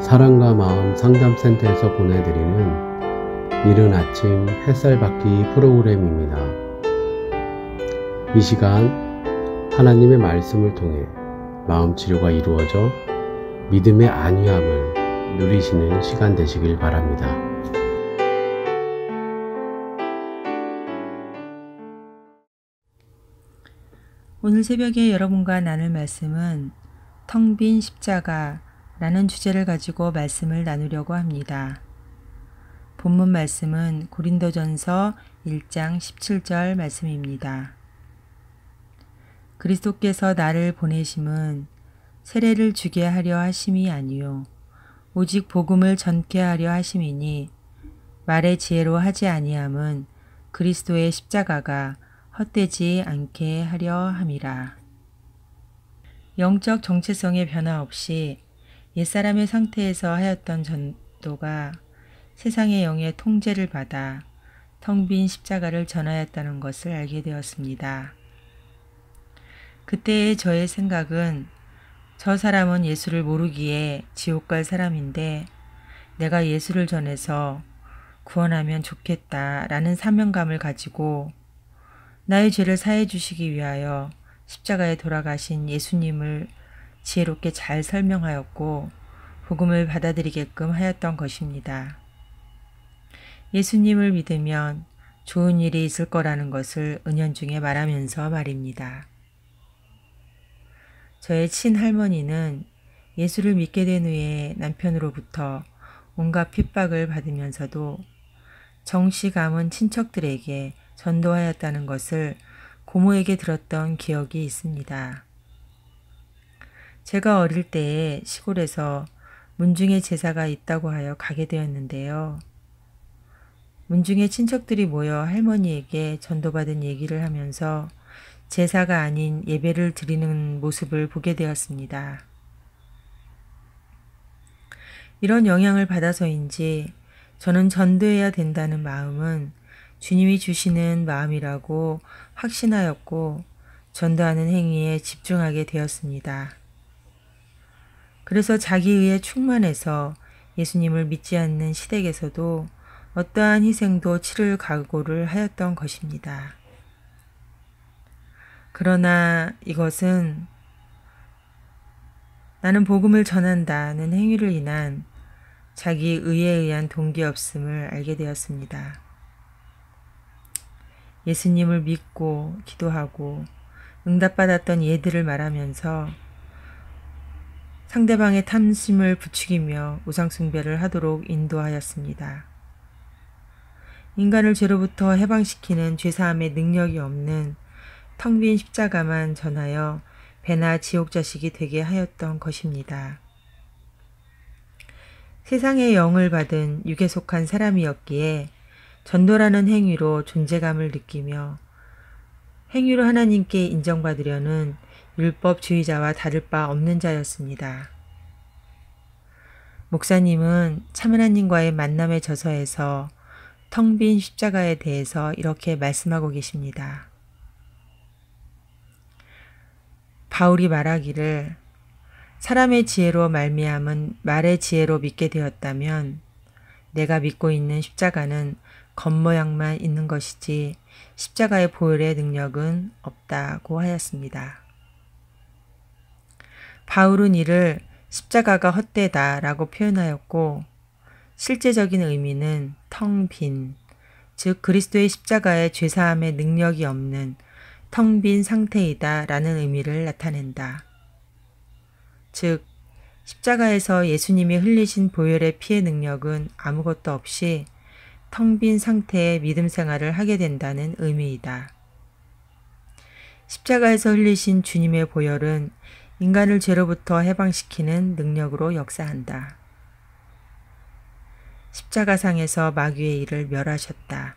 사랑과 마음 상담센터에서 보내드리는 이른 아침 햇살 받기 프로그램입니다. 이 시간 하나님의 말씀을 통해 마음 치료가 이루어져 믿음의 안위함을 누리시는 시간 되시길 바랍니다. 오늘 새벽에 여러분과 나눌 말씀은 텅 빈 십자가라는 주제를 가지고 말씀을 나누려고 합니다. 본문 말씀은 고린도전서 1장 17절 말씀입니다. 그리스도께서 나를 보내심은 세례를 주게 하려 하심이 아니요 오직 복음을 전케 하려 하심이니 말의 지혜로 하지 아니함은 그리스도의 십자가가 헛되지 않게 하려 함이라. 영적 정체성의 변화 없이 옛사람의 상태에서 하였던 전도가 세상의 영의 통제를 받아 텅 빈 십자가를 전하였다는 것을 알게 되었습니다. 그때의 저의 생각은 저 사람은 예수를 모르기에 지옥 갈 사람인데 내가 예수를 전해서 구원하면 좋겠다라는 사명감을 가지고 나의 죄를 사해 주시기 위하여 십자가에 돌아가신 예수님을 지혜롭게 잘 설명하였고 복음을 받아들이게끔 하였던 것입니다. 예수님을 믿으면 좋은 일이 있을 거라는 것을 은연중에 말하면서 말입니다. 저의 친할머니는 예수를 믿게 된 후에 남편으로부터 온갖 핍박을 받으면서도 정시 가문 친척들에게 전도하였다는 것을 고모에게 들었던 기억이 있습니다. 제가 어릴 때에 시골에서 문중의 제사가 있다고 하여 가게 되었는데요. 문중의 친척들이 모여 할머니에게 전도받은 얘기를 하면서 제사가 아닌 예배를 드리는 모습을 보게 되었습니다. 이런 영향을 받아서인지 저는 전도해야 된다는 마음은 주님이 주시는 마음이라고 확신하였고 전도하는 행위에 집중하게 되었습니다. 그래서 자기의에 충만해서 예수님을 믿지 않는 시댁에서도 어떠한 희생도 치를 각오를 하였던 것입니다. 그러나 이것은 나는 복음을 전한다는 행위를 인한 자기 의에 의한 동기 없음을 알게 되었습니다. 예수님을 믿고 기도하고 응답받았던 예들을 말하면서 상대방의 탐심을 부추기며 우상숭배를 하도록 인도하였습니다. 인간을 죄로부터 해방시키는 죄사함의 능력이 없는 텅 빈 십자가만 전하여 배나 지옥 자식이 되게 하였던 것입니다. 세상의 영을 받은 육에 속한 사람이었기에 전도라는 행위로 존재감을 느끼며 행위로 하나님께 인정받으려는 율법주의자와 다를 바 없는 자였습니다. 목사님은 참하나님과의 만남의 저서에서 텅 빈 십자가에 대해서 이렇게 말씀하고 계십니다. 바울이 말하기를 사람의 지혜로 말미암은 말의 지혜로 믿게 되었다면 내가 믿고 있는 십자가는 겉모양만 있는 것이지 십자가의 보혈의 능력은 없다고 하였습니다. 바울은 이를 십자가가 헛되다라고 표현하였고 실제적인 의미는 텅 빈, 즉 그리스도의 십자가의 죄사함의 능력이 없는 텅 빈 상태이다 라는 의미를 나타낸다. 즉 십자가에서 예수님이 흘리신 보혈의 피의 능력은 아무것도 없이 텅 빈 상태의 믿음 생활을 하게 된다는 의미이다. 십자가에서 흘리신 주님의 보혈은 인간을 죄로부터 해방시키는 능력으로 역사한다. 십자가상에서 마귀의 일을 멸하셨다.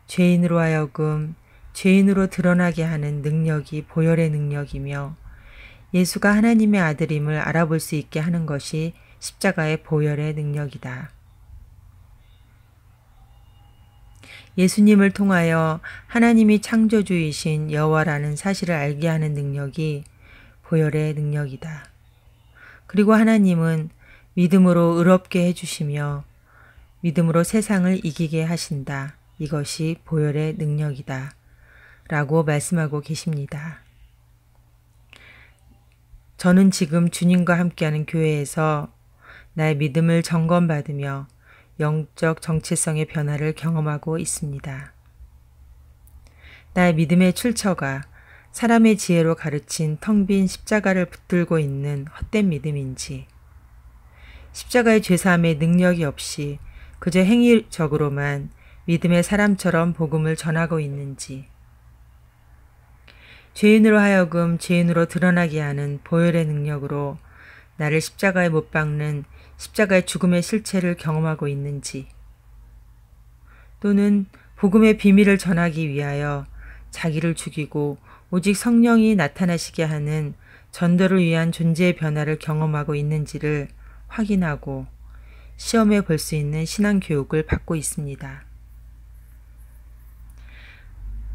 죄인으로 하여금 죄인으로 드러나게 하는 능력이 보혈의 능력이며 예수가 하나님의 아들임을 알아볼 수 있게 하는 것이 십자가의 보혈의 능력이다. 예수님을 통하여 하나님이 창조주이신 여호와라는 사실을 알게 하는 능력이 보혈의 능력이다. 그리고 하나님은 믿음으로 의롭게 해주시며 믿음으로 세상을 이기게 하신다. 이것이 보혈의 능력이다. 라고 말씀하고 계십니다. 저는 지금 주님과 함께하는 교회에서 나의 믿음을 점검받으며 영적 정체성의 변화를 경험하고 있습니다. 나의 믿음의 출처가 사람의 지혜로 가르친 텅 빈 십자가를 붙들고 있는 헛된 믿음인지, 십자가의 죄사함의 능력이 없이 그저 행위적으로만 믿음의 사람처럼 복음을 전하고 있는지, 죄인으로 하여금 죄인으로 드러나게 하는 보혈의 능력으로 나를 십자가에 못 박는 십자가의 죽음의 실체를 경험하고 있는지, 또는 복음의 비밀을 전하기 위하여 자기를 죽이고 오직 성령이 나타나시게 하는 전도를 위한 존재의 변화를 경험하고 있는지를 확인하고 시험해 볼 수 있는 신앙 교육을 받고 있습니다.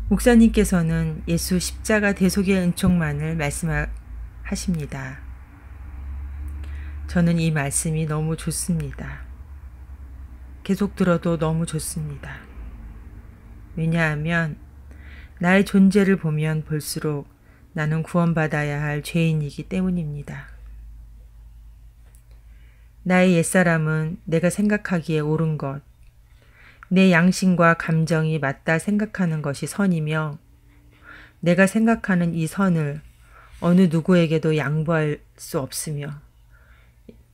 목사님께서는 예수 십자가 대속의 은총만을 말씀하십니다. 저는 이 말씀이 너무 좋습니다. 계속 들어도 너무 좋습니다. 왜냐하면 나의 존재를 보면 볼수록 나는 구원받아야 할 죄인이기 때문입니다. 나의 옛사람은 내가 생각하기에 옳은 것, 내 양심과 감정이 맞다 생각하는 것이 선이며, 내가 생각하는 이 선을 어느 누구에게도 양보할 수 없으며,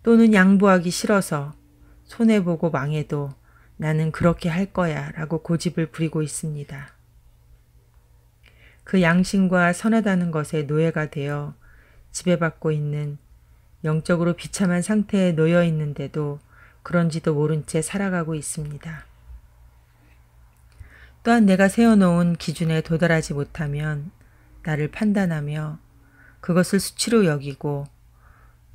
또는 양보하기 싫어서 손해보고 망해도 나는 그렇게 할 거야 라고 고집을 부리고 있습니다. 그 양심과 선하다는 것에 노예가 되어 지배받고 있는, 영적으로 비참한 상태에 놓여 있는데도 그런지도 모른 채 살아가고 있습니다. 또한 내가 세워놓은 기준에 도달하지 못하면 나를 판단하며 그것을 수치로 여기고,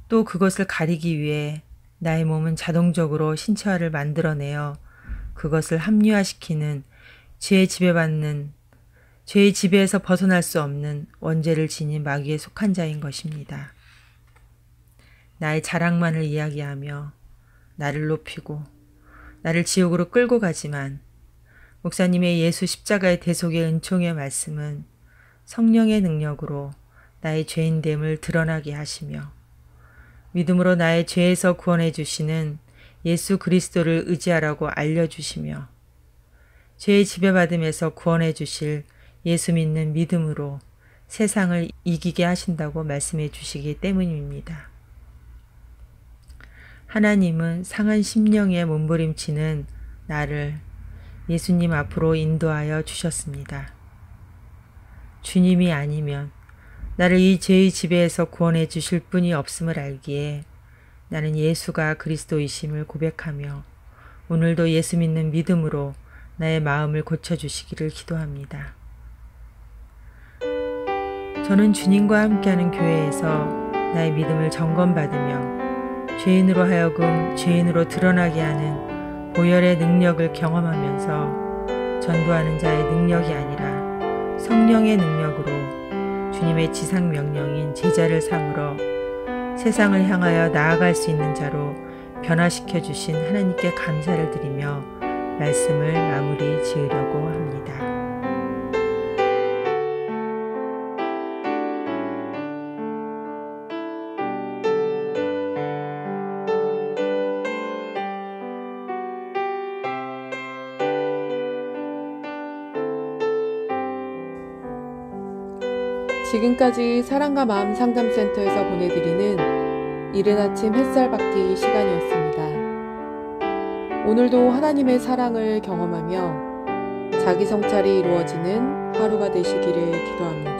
또 그것을 가리기 위해 나의 몸은 자동적으로 신체화를 만들어내어 그것을 합리화시키는 죄의 지배에서 벗어날 수 없는 원죄를 지닌 마귀에 속한 자인 것입니다. 나의 자랑만을 이야기하며 나를 높이고 나를 지옥으로 끌고 가지만, 목사님의 예수 십자가의 대속의 은총의 말씀은 성령의 능력으로 나의 죄인됨을 드러나게 하시며, 믿음으로 나의 죄에서 구원해 주시는 예수 그리스도를 의지하라고 알려주시며, 죄의 지배받음에서 구원해 주실 예수 믿는 믿음으로 세상을 이기게 하신다고 말씀해 주시기 때문입니다. 하나님은 상한 심령에 몸부림치는 나를 예수님 앞으로 인도하여 주셨습니다. 주님이 아니면 나를 이 죄의 지배에서 구원해 주실 분이 없음을 알기에 나는 예수가 그리스도이심을 고백하며 오늘도 예수 믿는 믿음으로 나의 마음을 고쳐주시기를 기도합니다. 저는 주님과 함께하는 교회에서 나의 믿음을 점검받으며 죄인으로 하여금 죄인으로 드러나게 하는 보혈의 능력을 경험하면서 전도하는 자의 능력이 아니라 성령의 능력으로 주님의 지상 명령인 제자를 삼으러 세상을 향하여 나아갈 수 있는 자로 변화시켜 주신 하나님께 감사를 드리며 말씀을 마무리 지으려고 합니다. 지금까지 사랑과 마음 상담센터에서 보내드리는 이른 아침 햇살 받기 시간이었습니다. 오늘도 하나님의 사랑을 경험하며 자기 성찰이 이루어지는 하루가 되시기를 기도합니다.